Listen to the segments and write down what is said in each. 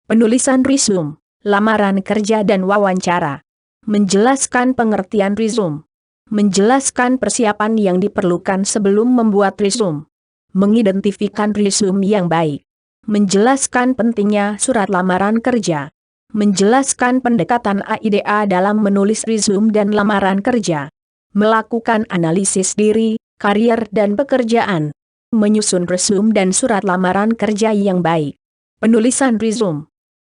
Penulisan resume, lamaran kerja dan wawancara. Menjelaskan pengertian resume. Menjelaskan persiapan yang diperlukan sebelum membuat resume. Mengidentifikasi resume yang baik. Menjelaskan pentingnya surat lamaran kerja. Menjelaskan pendekatan AIDA dalam menulis resume dan lamaran kerja. Melakukan analisis diri, karier dan pekerjaan. Menyusun resume dan surat lamaran kerja yang baik. Penulisan resume.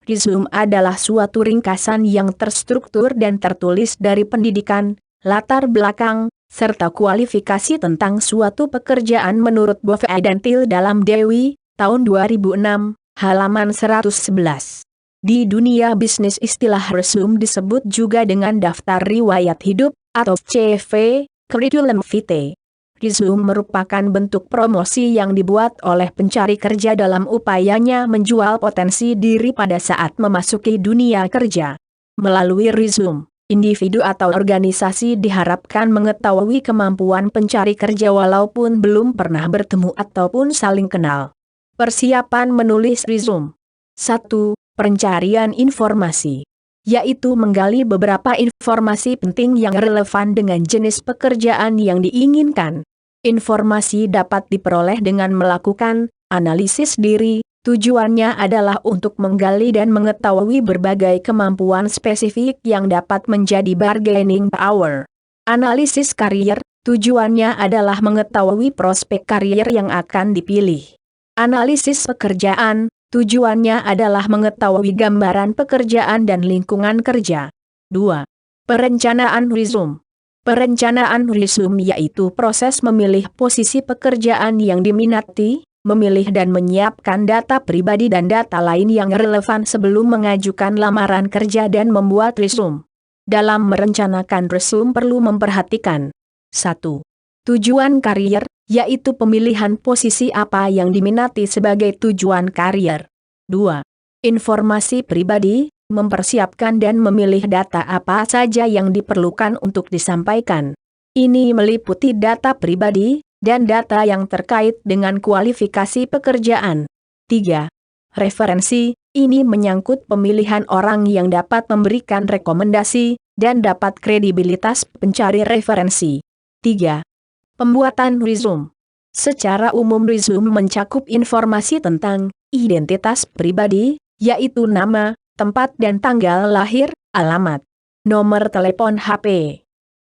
Resume adalah suatu ringkasan yang terstruktur dan tertulis dari pendidikan, latar belakang, serta kualifikasi tentang suatu pekerjaan menurut Boff dan Till dalam Dewi, tahun 2006, halaman 111. Di dunia bisnis istilah resume disebut juga dengan daftar riwayat hidup, atau CV, curriculum vitae. Resume merupakan bentuk promosi yang dibuat oleh pencari kerja dalam upayanya menjual potensi diri pada saat memasuki dunia kerja. Melalui resume, individu atau organisasi diharapkan mengetahui kemampuan pencari kerja walaupun belum pernah bertemu ataupun saling kenal. Persiapan menulis resume. 1. Pencarian informasi, yaitu menggali beberapa informasi penting yang relevan dengan jenis pekerjaan yang diinginkan. Informasi dapat diperoleh dengan melakukan analisis diri, tujuannya adalah untuk menggali dan mengetahui berbagai kemampuan spesifik yang dapat menjadi bargaining power. Analisis karier, tujuannya adalah mengetahui prospek karier yang akan dipilih. Analisis pekerjaan, tujuannya adalah mengetahui gambaran pekerjaan dan lingkungan kerja. 2. Perencanaan resume. Perencanaan resume yaitu proses memilih posisi pekerjaan yang diminati, memilih dan menyiapkan data pribadi dan data lain yang relevan sebelum mengajukan lamaran kerja dan membuat resume. Dalam merencanakan resume perlu memperhatikan 1. Tujuan karier, yaitu pemilihan posisi apa yang diminati sebagai tujuan karier. 2. Informasi pribadi, mempersiapkan dan memilih data apa saja yang diperlukan untuk disampaikan. Ini meliputi data pribadi, dan data yang terkait dengan kualifikasi pekerjaan. 3. Referensi, ini menyangkut pemilihan orang yang dapat memberikan rekomendasi, dan dapat kredibilitas pencari referensi. 3. Pembuatan resume. Secara umum resume mencakup informasi tentang identitas pribadi, yaitu nama, tempat dan tanggal lahir, alamat, nomor telepon HP.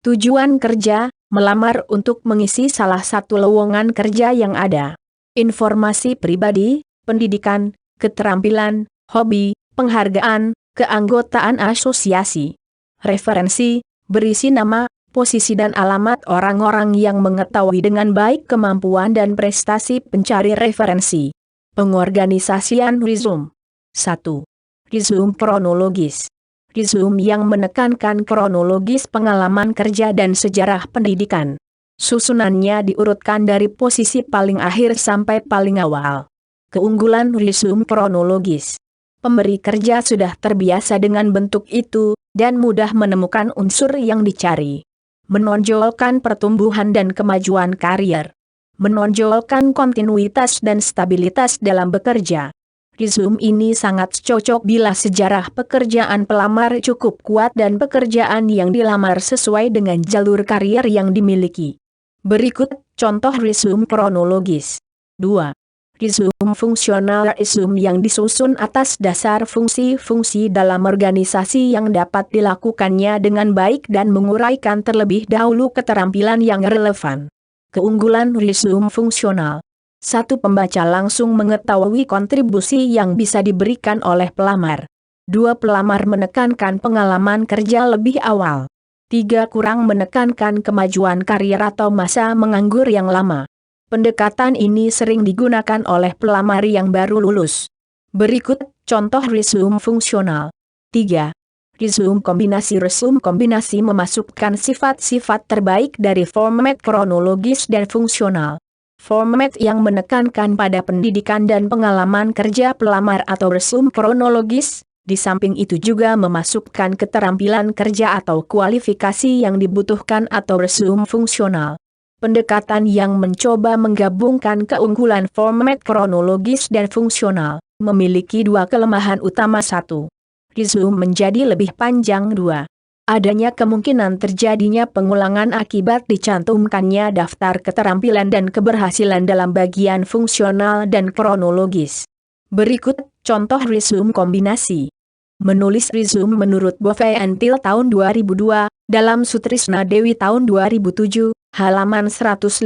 Tujuan kerja, melamar untuk mengisi salah satu lowongan kerja yang ada. Informasi pribadi, pendidikan, keterampilan, hobi, penghargaan, keanggotaan asosiasi. Referensi, berisi nama, posisi dan alamat orang-orang yang mengetahui dengan baik kemampuan dan prestasi pencari referensi. Pengorganisasian resume. 1. Resume kronologis. Resume yang menekankan kronologis pengalaman kerja dan sejarah pendidikan. Susunannya diurutkan dari posisi paling akhir sampai paling awal. Keunggulan resume kronologis. Pemberi kerja sudah terbiasa dengan bentuk itu, dan mudah menemukan unsur yang dicari. Menonjolkan pertumbuhan dan kemajuan karier. Menonjolkan kontinuitas dan stabilitas dalam bekerja. Resume ini sangat cocok bila sejarah pekerjaan pelamar cukup kuat dan pekerjaan yang dilamar sesuai dengan jalur karier yang dimiliki. Berikut contoh resume kronologis. 2. Resume fungsional. Resume yang disusun atas dasar fungsi-fungsi dalam organisasi yang dapat dilakukannya dengan baik dan menguraikan terlebih dahulu keterampilan yang relevan. Keunggulan resume fungsional. 1. Pembaca langsung mengetahui kontribusi yang bisa diberikan oleh pelamar. 2. Pelamar menekankan pengalaman kerja lebih awal. 3. Kurang menekankan kemajuan karier atau masa menganggur yang lama. Pendekatan ini sering digunakan oleh pelamar yang baru lulus. Berikut contoh resume fungsional. 3. Resume kombinasi. Resume kombinasi memasukkan sifat-sifat terbaik dari format kronologis dan fungsional. Format yang menekankan pada pendidikan dan pengalaman kerja pelamar atau resume kronologis, di samping itu juga memasukkan keterampilan kerja atau kualifikasi yang dibutuhkan atau resume fungsional. Pendekatan yang mencoba menggabungkan keunggulan format kronologis dan fungsional, memiliki dua kelemahan utama. Satu, resume menjadi lebih panjang. Dua, adanya kemungkinan terjadinya pengulangan akibat dicantumkannya daftar keterampilan dan keberhasilan dalam bagian fungsional dan kronologis. Berikut contoh resume kombinasi. Menulis resume menurut Bove and Till tahun 2002, dalam Sutrisna Dewi tahun 2007, halaman 115,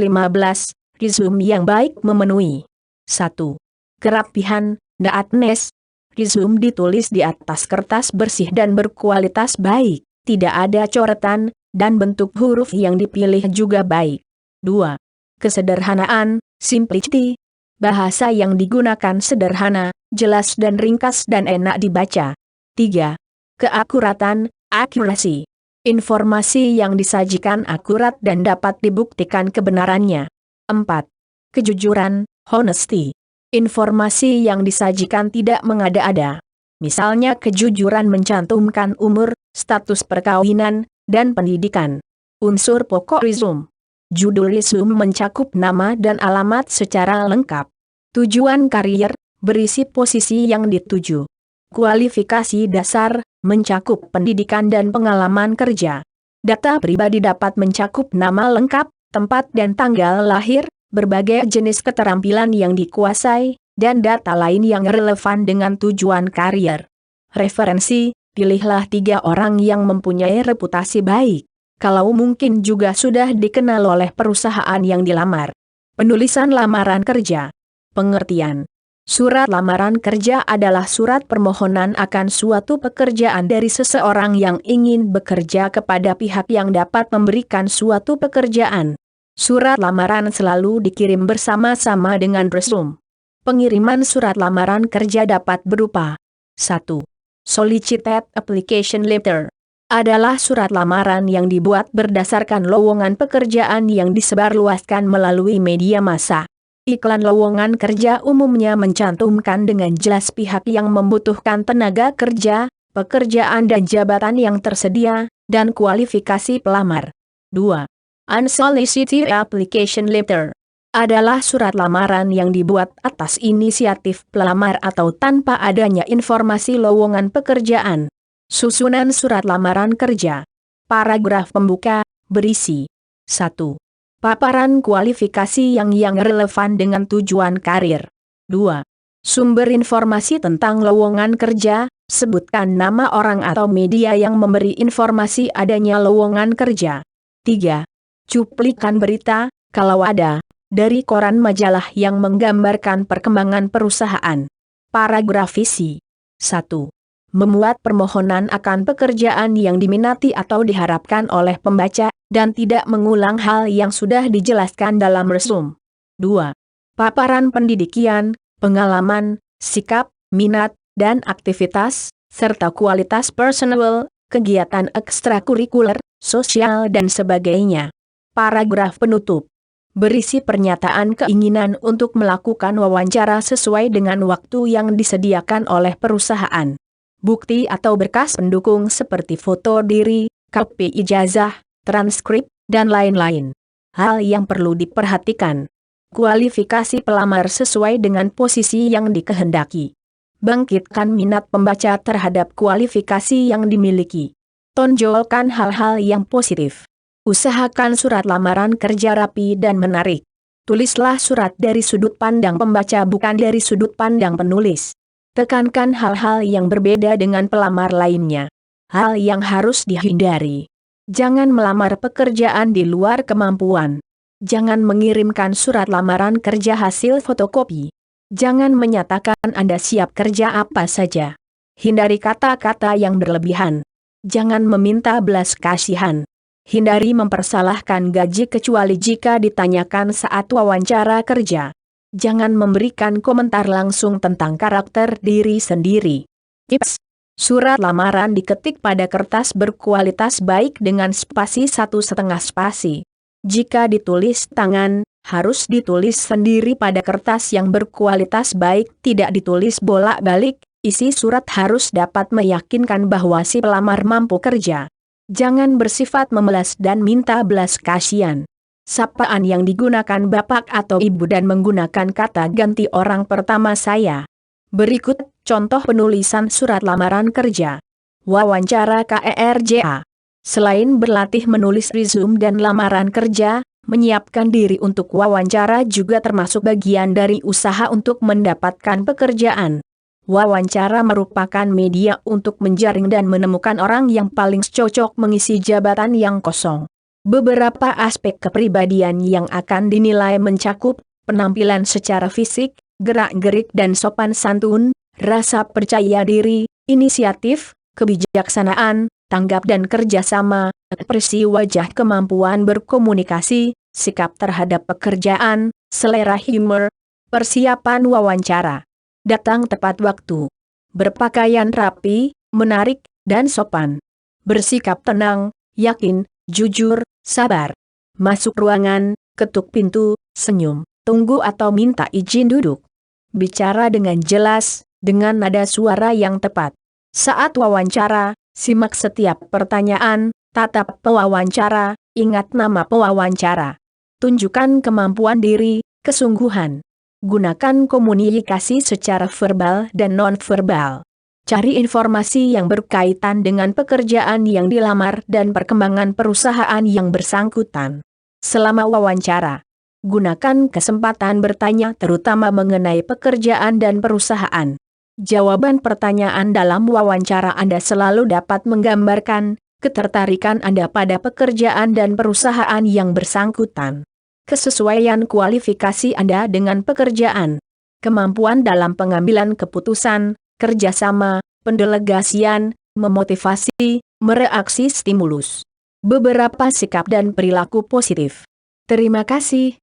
resume yang baik memenuhi 1. Kerapihan, neatness. Resume ditulis di atas kertas bersih dan berkualitas baik, tidak ada coretan, dan bentuk huruf yang dipilih juga baik. 2. Kesederhanaan, simplicity. Bahasa yang digunakan sederhana, jelas dan ringkas dan enak dibaca. 3. Keakuratan, accuracy. Informasi yang disajikan akurat dan dapat dibuktikan kebenarannya. 4. Kejujuran, honesty. Informasi yang disajikan tidak mengada-ada. Misalnya kejujuran mencantumkan umur, status perkawinan, dan pendidikan. Unsur pokok resume. Judul resume mencakup nama dan alamat secara lengkap. Tujuan karier, berisi posisi yang dituju. Kualifikasi dasar, mencakup pendidikan dan pengalaman kerja. Data pribadi dapat mencakup nama lengkap, tempat dan tanggal lahir, berbagai jenis keterampilan yang dikuasai, dan data lain yang relevan dengan tujuan karier. Referensi, pilihlah 3 orang yang mempunyai reputasi baik. Kalau mungkin juga sudah dikenal oleh perusahaan yang dilamar. Penulisan lamaran kerja. Pengertian. Surat lamaran kerja adalah surat permohonan akan suatu pekerjaan dari seseorang yang ingin bekerja kepada pihak yang dapat memberikan suatu pekerjaan. Surat lamaran selalu dikirim bersama-sama dengan resume. Pengiriman surat lamaran kerja dapat berupa 1. Solicited application letter. Adalah surat lamaran yang dibuat berdasarkan lowongan pekerjaan yang disebarluaskan melalui media massa. Iklan lowongan kerja umumnya mencantumkan dengan jelas pihak yang membutuhkan tenaga kerja, pekerjaan dan jabatan yang tersedia, dan kualifikasi pelamar. 2. Unsolicited application letter. Adalah surat lamaran yang dibuat atas inisiatif pelamar atau tanpa adanya informasi lowongan pekerjaan. Susunan surat lamaran kerja. Paragraf pembuka, berisi 1. Paparan kualifikasi yang relevan dengan tujuan karir. 2. Sumber informasi tentang lowongan kerja, sebutkan nama orang atau media yang memberi informasi adanya lowongan kerja. 3. Cuplikan berita, kalau ada, dari koran majalah yang menggambarkan perkembangan perusahaan. Paragraf isi. 1. Memuat permohonan akan pekerjaan yang diminati atau diharapkan oleh pembaca, dan tidak mengulang hal yang sudah dijelaskan dalam resume. 2. Paparan pendidikan, pengalaman, sikap, minat, dan aktivitas, serta kualitas personal, kegiatan ekstrakurikuler, sosial dan sebagainya. Paragraf penutup. Berisi pernyataan keinginan untuk melakukan wawancara sesuai dengan waktu yang disediakan oleh perusahaan. Bukti atau berkas pendukung seperti foto diri, kopi ijazah, transkrip, dan lain-lain. Hal yang perlu diperhatikan. Kualifikasi pelamar sesuai dengan posisi yang dikehendaki. Bangkitkan minat pembaca terhadap kualifikasi yang dimiliki. Tonjolkan hal-hal yang positif. Usahakan surat lamaran kerja rapi dan menarik. Tulislah surat dari sudut pandang pembaca bukan dari sudut pandang penulis. Tekankan hal-hal yang berbeda dengan pelamar lainnya. Hal yang harus dihindari. Jangan melamar pekerjaan di luar kemampuan. Jangan mengirimkan surat lamaran kerja hasil fotokopi. Jangan menyatakan Anda siap kerja apa saja. Hindari kata-kata yang berlebihan. Jangan meminta belas kasihan. Hindari mempersalahkan gaji kecuali jika ditanyakan saat wawancara kerja. Jangan memberikan komentar langsung tentang karakter diri sendiri. Tips. Surat lamaran diketik pada kertas berkualitas baik dengan spasi 1,5 spasi. Jika ditulis tangan, harus ditulis sendiri pada kertas yang berkualitas baik, tidak ditulis bolak-balik. Isi surat harus dapat meyakinkan bahwa si pelamar mampu kerja. Jangan bersifat memelas dan minta belas kasihan. Sapaan yang digunakan Bapak atau Ibu dan menggunakan kata ganti orang pertama saya. Berikut contoh penulisan surat lamaran kerja. Wawancara KERJA. Selain berlatih menulis resume dan lamaran kerja, menyiapkan diri untuk wawancara juga termasuk bagian dari usaha untuk mendapatkan pekerjaan. Wawancara merupakan media untuk menjaring dan menemukan orang yang paling cocok mengisi jabatan yang kosong. Beberapa aspek kepribadian yang akan dinilai mencakup penampilan secara fisik, gerak-gerik dan sopan santun, rasa percaya diri, inisiatif, kebijaksanaan, tanggap dan kerjasama, ekspresi wajah, kemampuan berkomunikasi, sikap terhadap pekerjaan, selera humor. Persiapan wawancara. Datang tepat waktu. Berpakaian rapi, menarik, dan sopan. Bersikap tenang, yakin, jujur, sabar. Masuk ruangan, ketuk pintu, senyum, tunggu atau minta izin duduk. Bicara dengan jelas, dengan nada suara yang tepat. Saat wawancara, simak setiap pertanyaan, tatap pewawancara, ingat nama pewawancara. Tunjukkan kemampuan diri, kesungguhan. Gunakan komunikasi secara verbal dan non-verbal. Cari informasi yang berkaitan dengan pekerjaan yang dilamar dan perkembangan perusahaan yang bersangkutan. Selama wawancara, gunakan kesempatan bertanya terutama mengenai pekerjaan dan perusahaan. Jawaban pertanyaan dalam wawancara Anda selalu dapat menggambarkan ketertarikan Anda pada pekerjaan dan perusahaan yang bersangkutan. Kesesuaian kualifikasi Anda dengan pekerjaan. Kemampuan dalam pengambilan keputusan, kerjasama, pendelegasian, memotivasi, mereaksi stimulus. Beberapa sikap dan perilaku positif. Terima kasih.